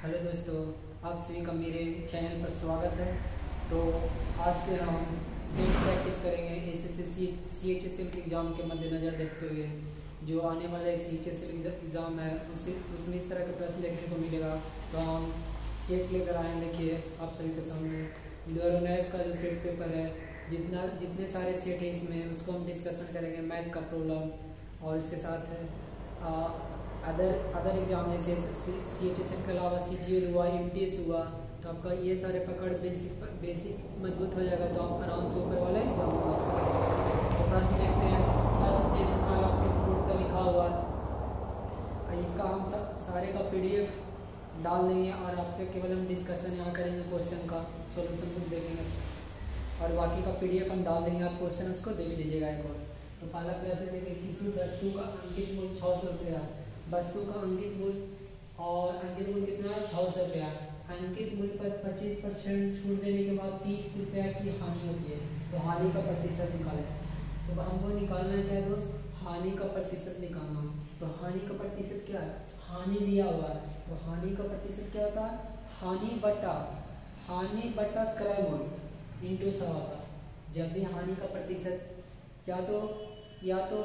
Hello दोस्तों, आप सभी का मेरे चैनल पर स्वागत है। तो आज से हम सेम प्रैक्टिस करेंगे एसएससी CHSL के एग्ज़ाम के मद्देनज़र देखते हुए। जो आने वाले CHSL एग्ज़ाम है उसमें इस तरह के प्रश्न देखने को मिलेगा। तो हम सेट लेकर आए, देखिए आप सभी के सामने न्यूरोनैस का जो सेट पेपर है, जितने सारे सेट है इसमें उसको हम डिस्कशन करेंगे, मैथ का प्रॉब्लम और इसके साथ है अदर एग्जाम जैसे CHSL के अलावा CGL हुआ, MTS हुआ, तो आपका ये सारे पकड़ बेसिक मजबूत हो जाएगा, तो आप आराम से ऊपर वाले एग्जाम पास करेंगे। तो प्रश्न देखते हैं। प्रश्न जैसे आपके बोर्ड पर लिखा हुआ है, इसका हम सारे का PDF डाल देंगे और आपसे केवल हम डिस्कशन यहाँ करेंगे, क्वेश्चन का सोल्यूशन बुक देखेंगे और बाकी का PDF हम डाल देंगे। आप क्वेश्चन उसको देख लीजिएगा एक बार। तो पहला प्रश्न देखिए, किसी वस्तु का अंकित मूल्य 600 रुपया है। वस्तु का अंकित मूल्य और अंकित मूल्य कितना है? 600 रुपया। अंकित मूल्य पर 25% छूट देने के बाद 30 रुपया की हानि होती है, तो हानि का प्रतिशत निकालें। तो हमको निकालना है क्या दोस्त? हानि का प्रतिशत निकालना। तो हानि का प्रतिशत क्या है? हानि दिया हुआ है, तो हानि का प्रतिशत क्या होता है? हानि बटा क्रय मूल्य इंटू 100 होता है। जब भी हानि का प्रतिशत या तो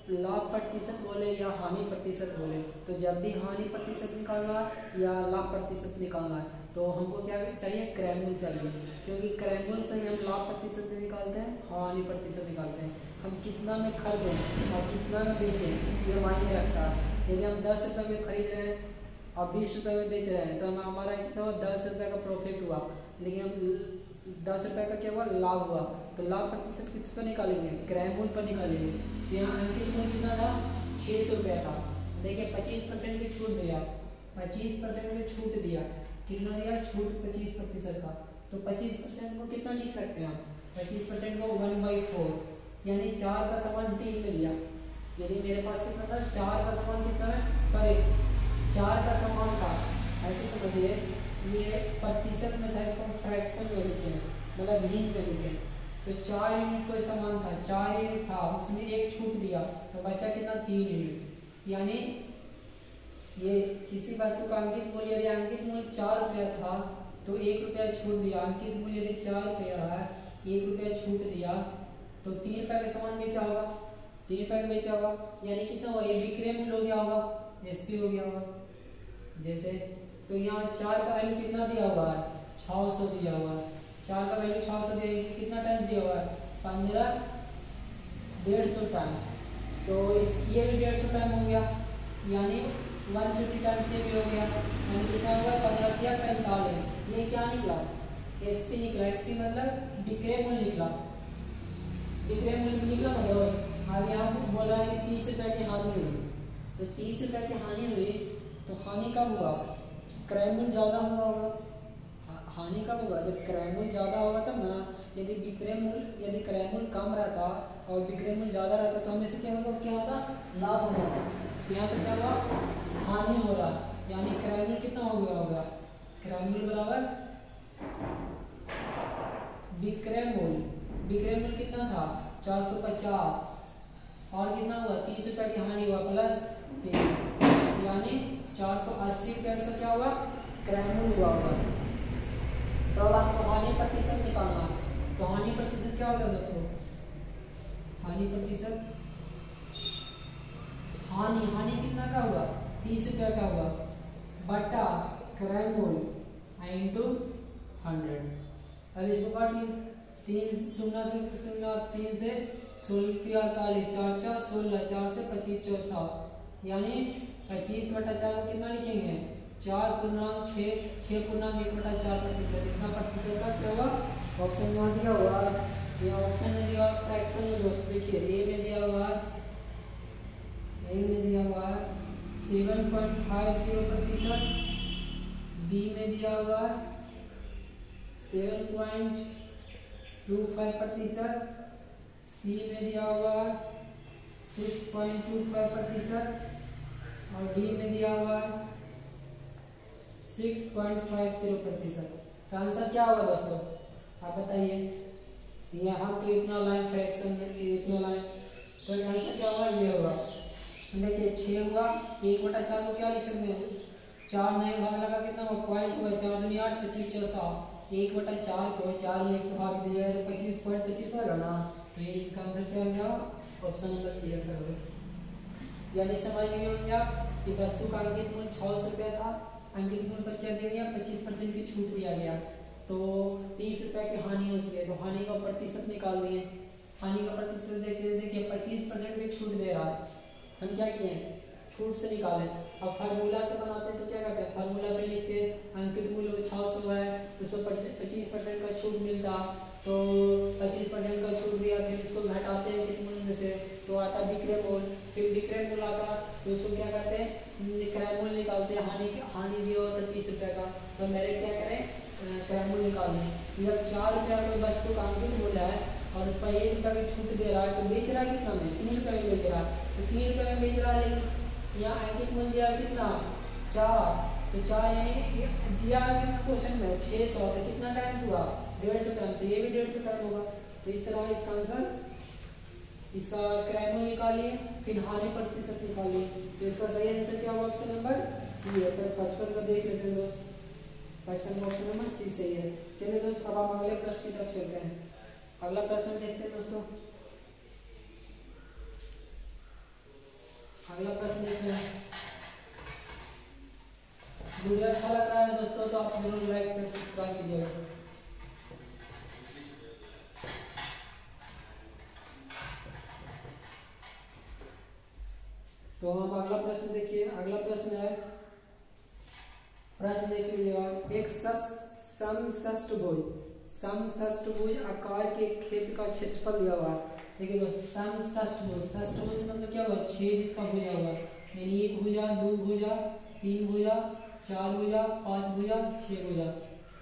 लाभ प्रतिशत बोले या हानि प्रतिशत बोले, तो जब भी हानि प्रतिशत निकालना है या लाभ प्रतिशत निकालना है तो हमको क्या चाहिए? क्रय मूल्य चाहिए, क्योंकि क्रय मूल्य से ही हम लाभ प्रतिशत निकालते हैं, हानि प्रतिशत निकालते हैं। हम कितना में खरीदें और कितना में बेचें ये मायने रखता है। यदि हम 10 रुपये में खरीद रहे हैं और 20 रुपये में बेच रहे हैं तो हमारा कितना हुआ? 10 रुपये का प्रॉफिट हुआ, लेकिन हम 10 रुपये का क्या हुआ? लाभ हुआ। तो लाभ प्रतिशत किस पर निकालेंगे? क्रय मूल्य पर निकालेंगे। तो यहाँ अंकित मूल्य कितना था? 600 रुपया था। देखिए 25% की छूट दिया, 25% में छूट दिया, कितना दिया? छूट 25% का। तो 25% को कितना लिख सकते हैं हम? 25% को 1/4, यानी 4 का सामान 3 में दिया। यदि मेरे पास कितना था? 4 का सामान कितना है? 4 का सामान था, ऐसे समझिए। ये प्रतिशत में था, इसको हम फ्रैक्शन में लिखे, मतलब भिन्न में लिखे। तो 4 यूनिट कोई सामान था, 4 यूनिट था, उसमें एक छूट दिया तो बचा कितना? 3 यूनिट। यानी ये किसी वस्तु का अंकित मूल्य, यदि अंकित मूल्य 4 रुपया था तो 1 रुपया छूट दिया। अंकित मूल्य यदि 4 रुपया है, 1 रुपया छूट दिया, तो 3 रुपये का सामान बेचा होगा, 3 रुपये का बेचा होगा, यानी कितना हुआ? ये विक्रय मूल्य हो गया होगा, SP हो गया होगा। जैसे तो यहाँ 4 का वैल्यू कितना दिया हुआ है? 600 दिया हुआ है। 4 का वैल्यू 600 दिया, कितना टाइम दिया हुआ है? 15 150 टाइम। तो ये भी 150 टाइम हो गया, यानी 150 टाइम से भी हो गया, यानी कितना होगा? 15 या 45। ये क्या निकला? SP निकला। SP मतलब विक्रय मूल्य निकला। विक्रय मूल्य निकला मतलब आगे हम बोल रहा है कि 30 रुपये की हानि हुई। तो 30 रुपये की हानि हुई, तो हानि कब हुआ? क्रय मूल्य ज़्यादा हुआ होगा। हानि कब होगा? जब क्रय मूल्य ज़्यादा होगा तब ना। यदि क्रय मूल्य कम रहता और विक्रय मूल्य ज़्यादा रहता तो हमें से क्या होता? लाभ हो जाता। तो यहाँ पर क्या हुआ? हानि हो रहा, यानी क्रय मूल्य कितना हो गया होगा? क्रय मूल्य बराबर विक्रय मूल्य। विक्रय मूल्य कितना था? 450, और कितना हुआ? 30 रुपये की हानि हुआ प्लस 3, यानी 480 रुपये का क्या हुआ? क्रय मूल्य हुआ होगा। तो अब आपको हानि प्रतिशत निकालना। तो हानि प्रतिशत क्या होगा दोस्तों? हानि प्रतिशत, हानि कितना का हुआ? 30 रुपये का हुआ, बटा क्रय मूल्य इंटू 100। अब इसको काटिए, 3 0 से 0, 3 से 16 48, 4 4 16, 4 से 25 4 7, यानी 25/4 को कितना लिखेंगे? 4.6, 6.1/4%। इतना प्रतिशत का क्या हुआ? ऑप्शन में दिया हुआ, ये ऑप्शन में दिया फ्रैक्शन में दोस्तों। देखिए ए में दिया हुआ 7.50%, बी में दिया हुआ 7.25%, सी में दिया हुआ 6.25% और डी में दिया हुआ 6.50%। तो आंसर क्या होगा दोस्तों? आप बताइए। यहाँ तो इतना लाइन फ्रैक्शन में, इतना लाइन, तो आंसर क्या होगा? ये होगा। देखिए 6 हुआ, 1/4 को क्या लिख सकते हैं? 4 नए भाग लगा कितना हुआ पॉइंट हुआ 4 दूनी 8 25 चौसा 1/4 को 4 में 1 से भाग दिया है तो 25.25 होगा ना। तो ये इसका आंसर क्या होगा ऑप्शन नंबर सी आंसर होगा। यानी समझ गए होंगे आप कि वस्तु का अंकित मूल्य 600 रुपया था, अंकित मूल्य पर क्या दिया गया 25% की छूट दिया गया तो 30 रुपये की हानि होती है तो हानि का प्रतिशत निकाल दिए। हानि का प्रतिशत देखिए 25% की छूट दे रहा है, हम क्या किए छूट से निकालें। अब फार्मूला से बनाते हैं तो क्या करते हैं फार्मूला पे लिखते हैं अंकित मूल्य 600 है तो उसमें 25% का छूट मिलता तो 25% का छूट दिया फिर इसको घटाते हैं अंकित मूल्य में से तो आता विक्रय मूल्य, फिर विक्रय मूल्य आता तो उसको क्या करते हैं क्रय मूल्य निकालते हैं। हानि दिया होता 30 रुपये का तो मेरे क्या करें क्रय मूल्य निकाल लें। जब 4 रुपये कोई वस्तु का अंकित मूल्य है और उस पर 1 रुपये की छूट दे रहा है तो बेच रहा है कितना में 3 रुपये में बेच रहा है तो 3 रुपये में बेच रहा है लेकिन यहाँ अंकित मूल्य दिया कितना 4 तो 4 यानी दिया क्वेश्चन में 600 तो कितना टाइम्स हुआ 150 टाइम तो ये भी 150 टाइम होगा। तो इस तरह इसका आंसर इसका क्रय मूल्य निकालिए फिर हानि प्रतिशत निकालिए तो इसका सही आंसर क्या होगा ऑप्शन नंबर सी है। तो 55 का देख लेते हैं दोस्त 55 का ऑप्शन नंबर सी सही है। चलिए दोस्त अब हम अगले प्रश्न की तरफ चलते हैं। अगला प्रश्न देखते हैं दोस्तों। अगला प्रश्न देखते हैं। वीडियो अच्छा लग रहा है दोस्तों तो आप जरूर लाइक से सब्सक्राइब कीजिएगा। तो हम अगला प्रश्न देखिए। अगला प्रश्न है प्रश्न देख लीजिएगा। एक समषष्टभुज आकार के क्षेत्र का क्षेत्रफल दिया हुआ है। देखिए दोस्तों समषष्टभुज मतलब क्या हुआ 6 जिसका भुजा हुआ यानी 1 भुजा 2 भुजा 3 भुजा 4 भुजा 5 भुजा 6 भुजा।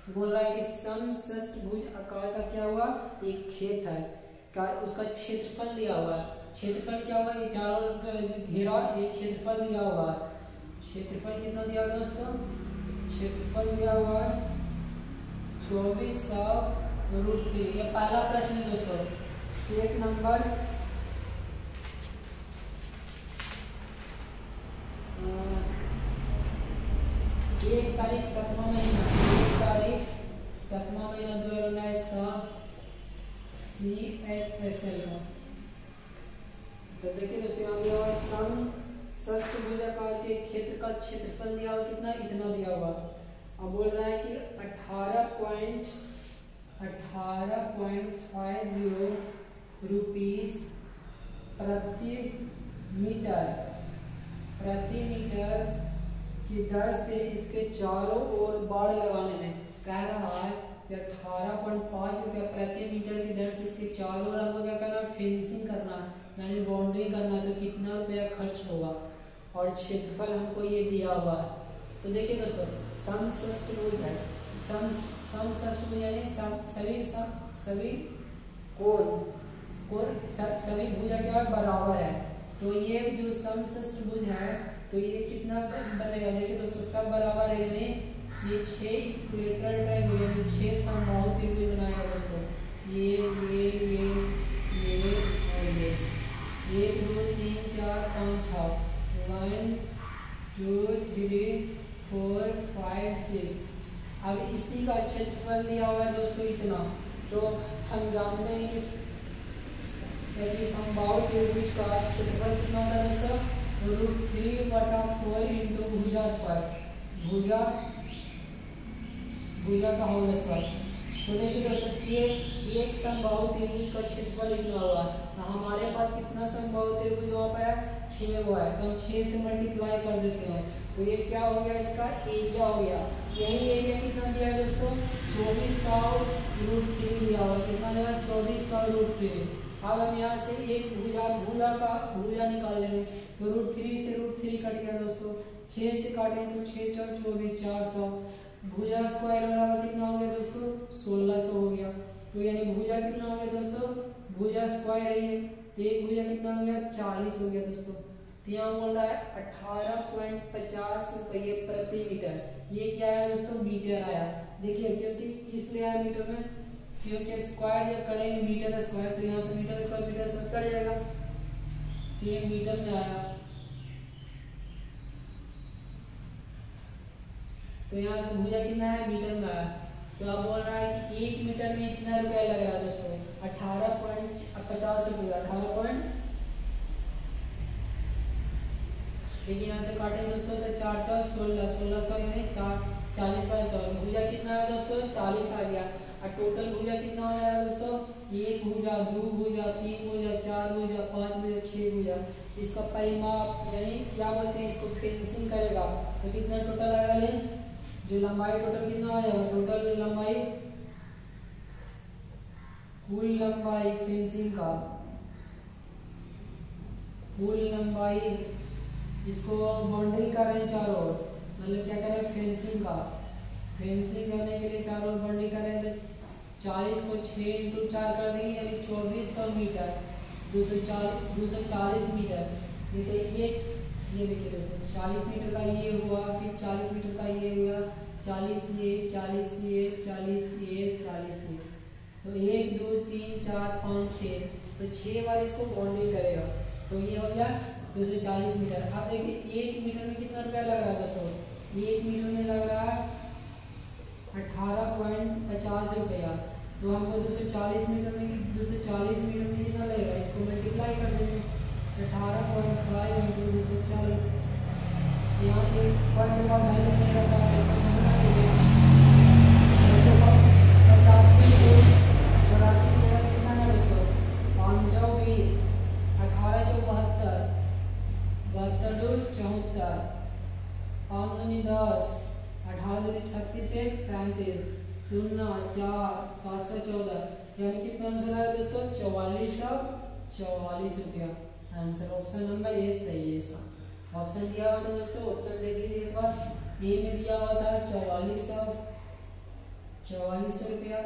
बोल रहा है कि समषष्टभुज आकार का क्या हुआ एक खेत है का उसका क्षेत्रफल दिया हुआ है। क्षेत्रफल क्या हुआ ये चारों घेरा ये क्षेत्रफल दिया हुआ है। क्षेत्रफल कितना दिया हुआ दोस्तों क्षेत्रफल दिया हुआ है 2400√3। ये पहला प्रश्न है दोस्तों सेट नंबर 1 तारीख 7वां महीना 1 तारीख 7वां महीना 2019 का CHSL का। तो देखिए दोस्तों यहाँ दिया हुआ है समषष्टभुज आकार के क्षेत्र का क्षेत्रफल दिया हुआ कितना इतना दिया हुआ। अब बोल रहा है कि 18.50 रुपीस प्रति मीटर की दर से इसके चारों ओर बाड़ लगाने में कह रहा है कि 18.5 रुपया प्रति मीटर की दर से इसके चारों ओर हमको क्या करना है फेंसिंग करना है यानी बाउंड्री करना है तो कितना रुपया खर्च होगा और क्षेत्रफल हमको ये दिया हुआ है। तो देखिए दोस्तों समषष्टभुज है समषष्टभुज यानी सभी कोण सभी भुजा क्या बराबर है। तो ये जो समषष्टभुज है तो ये कितना बनेगा देखिए दोस्तों सब बराबर है यानी ये 6 इक्विलेटरल ट्रायंगल यानी 6 समबाहु त्रिभुज बनाएगा दोस्तों ये और ये 1 2 3 4 5 6 1 2 3 4 5 6। अब इसी का क्षेत्रफल दिया हुआ है दोस्तों इतना तो हम जानते हैं कि समबाहु त्रिभुज का क्षेत्रफल कितना होता है दोस्तों √3/4 इंटू भुजा स्क्वायर भुजा का होल स्क्वायर। तो देखिए दोस्तों ये एक समबाहु त्रिभुज का क्षेत्रफल इतना हुआ हमारे पास कितना समबाहु त्रिभुज वहाँ पर है 6 हुआ है तो हम 6 से मल्टीप्लाई कर देते हैं तो ये क्या हो गया इसका एरिया हो गया। यही एरिया कितना दिया है दोस्तों 2400√3 दिया हुआ कितना दिया 2400√3। अब हम यहाँ से एक भुजा निकाल लेंगे तो √3 से √3 कट गया दोस्तों 6 से काटें तो 6 4 24 400 भुजा स्क्वायर बराबर कितना हो गया दोस्तों 1600 हो गया। तो यानी भुजा कितना हो गया दोस्तों भुजा स्क्वायर है ये तो एक भुजा कितना हो गया 40 हो गया दोस्तों। तो यहाँ बोल रहा है 18.50 रुपये प्रति मीटर ये क्या है दोस्तों मीटर आया। देखिए क्योंकि किस लिए आया मीटर में क्योंकि स्क्वायर जब करेंगे मीटर स्क्वायर तो यहाँ से मीटर स्क्वायर कट जाएगा तो ये मीटर में आया। तो यहाँ से भुजा कितना है मीटर में आया। तो अब बोल रहा है कि 1 मीटर में इतना रुपया लग रहा है दोस्तों, 18.50 रुपया, 18 लेकिन यहाँ से काटे दोस्तों तो 4 4 16, 1600 में 40 वाले 100, भुजा कितना है दोस्तों 40 आ गया। और टोटल भुजा कितना हो जाएगा दोस्तों, 1 भुजा, 2 भुजा, 3 भुजा, 4 भुजा, 5 भुजा, 6 भुजा। इसका परिमाप यानी क्या बोलते हैं इसको, फिनिशिंग करेगा तो कितना टोटल आएगा, ले जो लंबाई टोटल कितना आ जाएगा, टोटल लंबाई, कुल लंबाई फिनिशिंग का, कुल लंबाई, इसको बाउंड्री कर रहे हैं चारों ओर, मतलब क्या करें फेंसिंग का, फेंसिंग करने के लिए चारों ओर बाउंड्री कर रहे हैं। तो 40 को 6 × 4 कर देंगे यानी 2400 मीटर, 240 मीटर। जैसे ये देखिए दोस्तों 40 मीटर का ये हुआ, फिर 40 मीटर का ये हुआ, 40 ये, 40 ये, 40 ये, 40 ये। तो 1 2 3 4 5 6, तो 6 बार इसको बाउंड्री करेगा। तो ये हो गया 240 मीटर। अब देखिए 1 मीटर में कितना रुपया लग रहा है दोस्तों, 1 मीटर में लग रहा है 18.50 रुपया। तो हमको 240 मीटर में कितना लगेगा, इसको मल्टीप्लाई कर देंगे, 18.5 × 240। यहाँ एक पॉइंट का वैल्यू नहीं रहता है, 84 कितना है दोस्तों, 520, 18 × 72, 72 2 74, 5 दूनी 10, 18 दूनी 36, 1 37, 0 4 7 से 14, यानी कितना आंसर आया दोस्तों, 4444 रुपया। आंसर ऑप्शन नंबर ए सही है इसका। ऑप्शन दिया हुआ था दोस्तों, ऑप्शन देख लीजिए एक बार। ए में दिया हुआ था 4400 रुपया,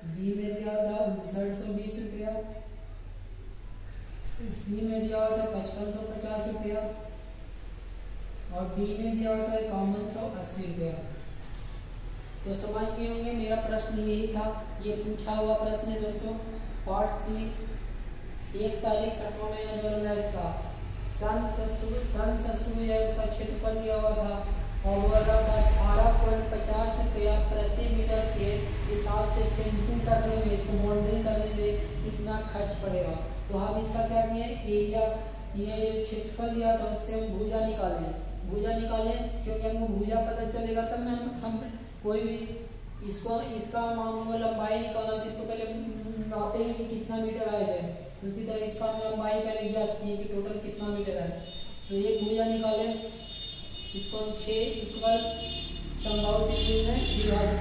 बी में दिया हुआ था 5920 रुपया, सी में दिया हुआ था 5550 रुपया और डी में दिया हुआ था 5180 रुपया। तो समझ गए होंगे, मेरा प्रश्न यही था, ये पूछा हुआ प्रश्न है दोस्तों। पार्ट सी 1 तारीख 7वां महीना 2019 का सन ससुर है, उसका क्षेत्रफल दिया हुआ था और वो रहा था 18.50 रुपया प्रति मीटर के हिसाब से फेंसिंग करने में, इसको बाउंड्री करने में कितना खर्च पड़ेगा। तो हम इसका क्या किए, एरिया, ये जो क्षेत्रफल दिया था उससे हम भुजा निकालें, क्योंकि हमको भुजा पता चलेगा तब हम कोई भी इसका मामूल लंबाई निकालना, तो इसको पहले नापेंगे कि कितना मीटर आया जाए। तो इसी तरह इसका लंबाई पहले ज्ञात किए कि टोटल कितना मीटर है। तो एक भुजा निकालें, इसको हम 6 इक्वल समबाहु त्रिभुज में विभाजित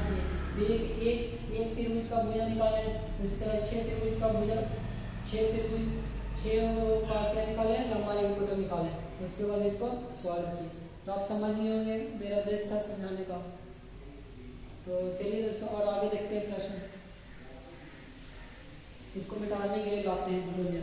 किए। एक त्रिभुज का भुजा निकालें, उसी तरह 6 त्रिभुज का भुजा, 6 का क्या निकालें, लंबाई टोटल निकालें। उसके बाद इसको सॉल्व किए। तो आप समझ गए होंगे, मेरा उद्देश्य था समझाने का। तो चलिए दोस्तों और आगे देखते हैं प्रश्न। इसको मिटाने के लिए लाते हैं दुनिया।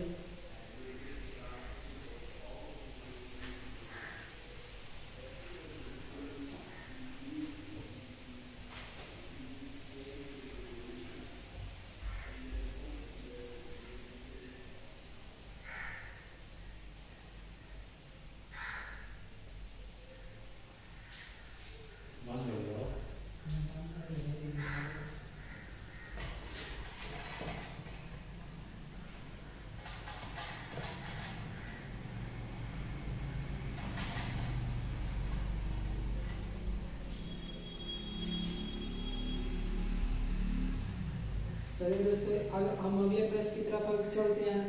चलिए दोस्तों अगर हम अगले प्रश्न की तरफ चलते हैं।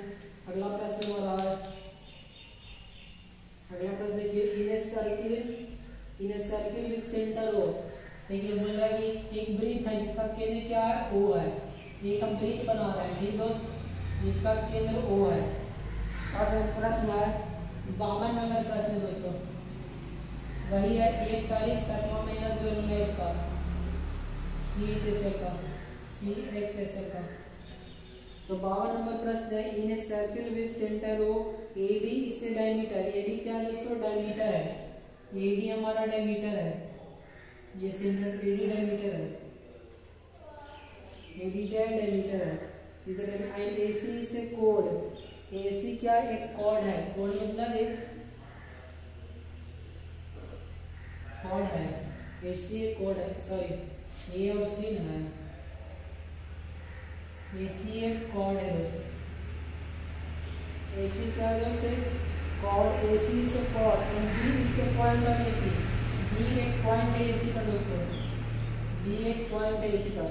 अगला प्रश्न हमारा है, अगला प्रश्न देखिए, in a circle with centre O. देखिए बोल रहा है कि एक वृत्त है जिसका केंद्र क्या है, ओ है। एक हम वृत्त बना रहे हैं ठीक दोस्त, जिसका केंद्र ओ है। अब प्रश्न है 52 नंबर प्रश्न दोस्तों, वही है 1 तारीख 7वां महीना 2019 का CHSL का। तो 52 नंबर प्रश्न है, in a circle with centre O AD, इससे डायमीटर, AD क्या है दोस्तों, डायमीटर है। AD हमारा डायमीटर है, ये सेंटर AD डायमीटर है, AD क्या है, डायमीटर है। एंड AC से कोड, AC क्या एक कॉर्ड है, कोड मतलब एक कॉर्ड है। एसी एक कोड है, सॉरी ए और सी ना है, एसी एक कोड है दोस्तों। एसी क्या है दोस्तों? कॉड। एसी से कॉड एंड बी से पॉइंट ऑफ एसी। बी एक पॉइंट है एसी पर दोस्तों, बी एक पॉइंट है एसी पर।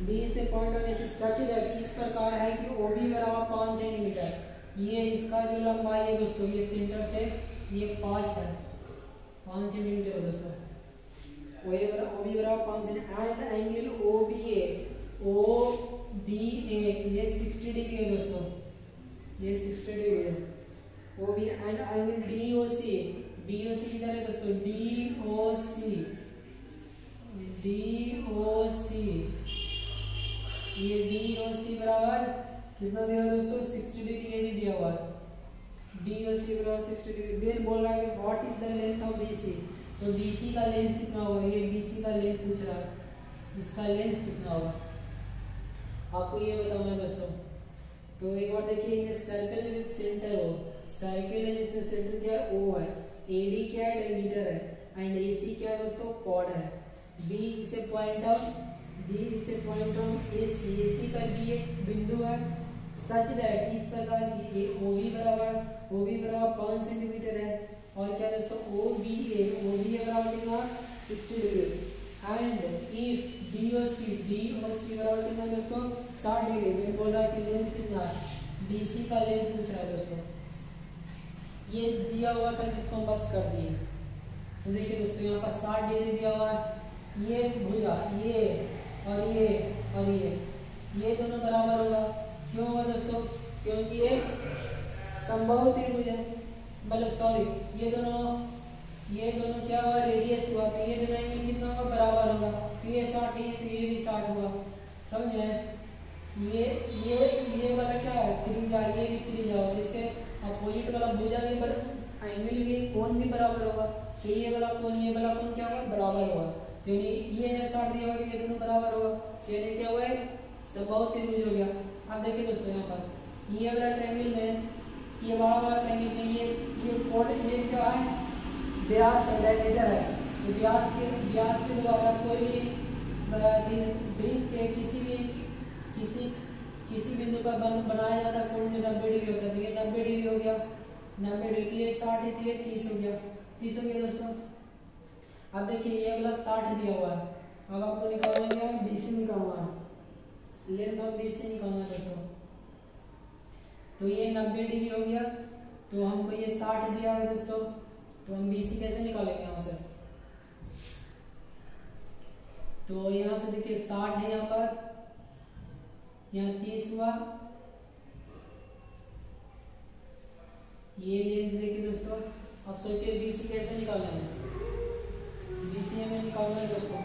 बी से point of AC such that इस प्रकार है कि ओ बी बराबर 5 सेंटीमीटर। ये इसका जो लंबाई है दोस्तों, ये सेंटर से ये 5 है, 5 सेंटीमीटर है दोस्तों। ओ बी बराबर 5 centimetre and angle O B A ये 60 डिग्री है दोस्तों, ये 60 डिग्री है। O B and angle D O C किधर है दोस्तों? ये डी ओ सी बराबर कितना दिया दोस्तों? 60 डिग्री ये भी दिया हुआ है। डी ओ सी बराबर 60 डिग्री। देन बोल रहा है कि what is the length of BC. तो बीसी का लेंथ कितना होगा? ये बीसी का लेंथ पूछ रहा है, इसका लेंथ कितना होगा आपको ये बताना है दोस्तों। तो एक बार देखिए, ये circle with centre O, circle है जिसमें सेंटर क्या है? ओ है। एडी क्या है? डायमीटर है। एंड एसी क्या है दोस्तों? कॉर्ड है। बी इसे पॉइंट ऑफ एसी पर बी एक बिंदु है सच दैट इस प्रकार की ये ओबी बराबर 5 सेंटीमीटर है। और क्या दोस्तों? ओबी बराबर कितना? 60 डिग्री। एंड इफ डीओसी बराबर कितना दोस्तों? 60 डिग्री। मैं बोल रहा है कि लेंथ कितना है? डीसी का लेंथ पूछ रहा है दोस्तों। ये दिया हुआ था जिसको हम बस कर दिए। तो देखिए दोस्तों, यहाँ पर 60 डिग्री दिया हुआ है। ये भुजा ये दोनों बराबर होगा। क्यों होगा दोस्तों? क्योंकि ये समबाहु त्रिभुज है, मतलब सॉरी ये दोनों क्या हुआ? रेडियस हुआ। तो ये दोनों एंगल कितना होगा? बराबर होगा। तो ये 60 है तो ये भी 60 होगा। समझे? ये वाला क्या है? त्रिज्या, ये भी त्रिज्या होगा। इसके अपोजिट वाला भुजा भी एंगल भी कोण भी बराबर होगा। तो ये वाला कोण क्या होगा? बराबर होगा। तो ये जब 60 दिया होगा, ये दोनों बराबर होगा। तो ये क्या हुआ? समबाहु त्रिभुज हो गया। अब देखिए दोस्तों, यहाँ पर ये वाला ट्रायंगल में, ये बड़ा वाला ट्रायंगल में ये कोण, ये क्या है? व्यास है, डायमीटर है। तो व्यास के द्वारा कोई भी वृत्त के किसी बिंदु पर बनाया जाता कोण में 90 डिग्री होता है। तो ये 90 डिग्री हो गया, 90 डिग्री। ये 60 है तो ये 30 हो गया, 30 हो गया दोस्तों। अब देखिए, ये वाला 60 दिया हुआ है। अब आपको निकालना क्या है? बीसी निकालना है, लेंथ ऑफ बीसी निकालना है दोस्तों। तो ये 90 डिग्री हो गया। तो हमको ये 60 दिया हुआ है दोस्तों। तो हम बीसी कैसे निकालेंगे यहाँ से? तो यहाँ से देखिए 60 है यहाँ पर, यहाँ 30 हुआ। ये लेंथ देखिए दोस्तों। अब सोचिए बीसी कैसे निकालना है? बीसी हमें निकालना है दोस्तों।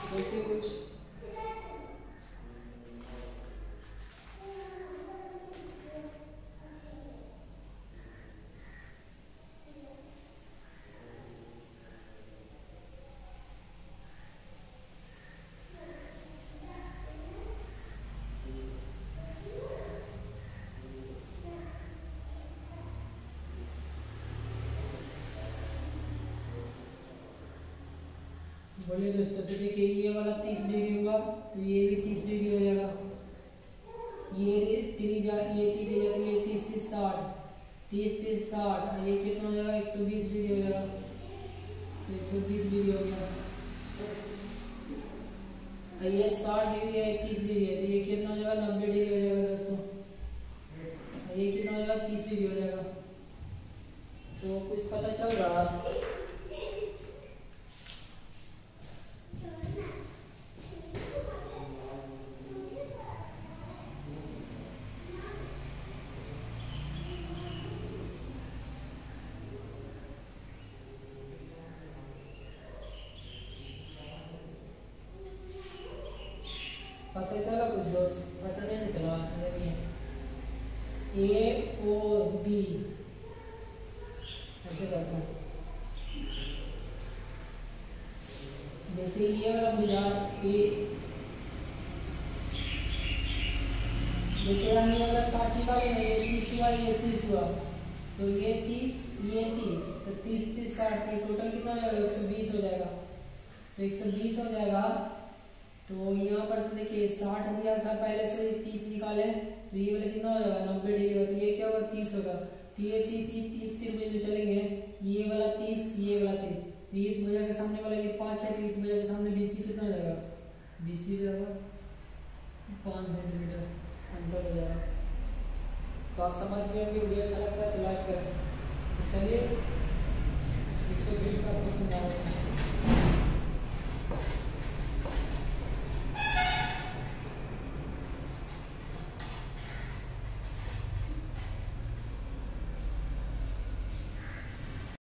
सोचिए कुछ। बोलिए दोस्तों। तो देखिए, ये वाला 30 डिग्री हुआ, तो ये भी 30 डिग्री हो जाएगा। ये त्रिज्या, ये 30 30 60, ये कितना हो जाएगा? 120 डिग्री हो जाएगा। तो 120 डिग्री हो गया। ये 60 डिग्री है, 30 डिग्री है, तो ये कितना हो जाएगा? 90 डिग्री हो जाएगा दोस्तों। ये कितना हो जाएगा? 30 डिग्री हो जाएगा। तो कुछ पता चल रहा है? पता चला कुछ दोस्त? पता नहीं चला। ए ओ बी ऐसे करता हूँ। जैसे ये वाला भुजा ए, जैसे हम ये वाला 60 निकाले ना, ये 30 हुआ, ये 30 हुआ। तो ये 30, ये 30, तो 30 30 60 ये टोटल कितना हो जाएगा 120 हो जाएगा। तो 120 हो जाएगा। तो यहाँ पर से देखिए 60 हो गया था पहले से 30 निकाले, तो ये वाला कितना हो जाएगा 90 डिग्री होती है, ये क्या होगा 30 होगा। तो ये 30 30 में जो चलेंगे ये वाला 30 ये वाला 30, तो इस भुजा के सामने वाला ये 5 है, तो इस भुजा के सामने BC कितना हो जाएगा, BC हो जाएगा 5 सेंटीमीटर, आंसर हो जाएगा। तो आप समझ गए होंगे, वीडियो अच्छा लगता है तो लाइक करें। तो चलिए इसको फिर से आपको समझा रहे हैं।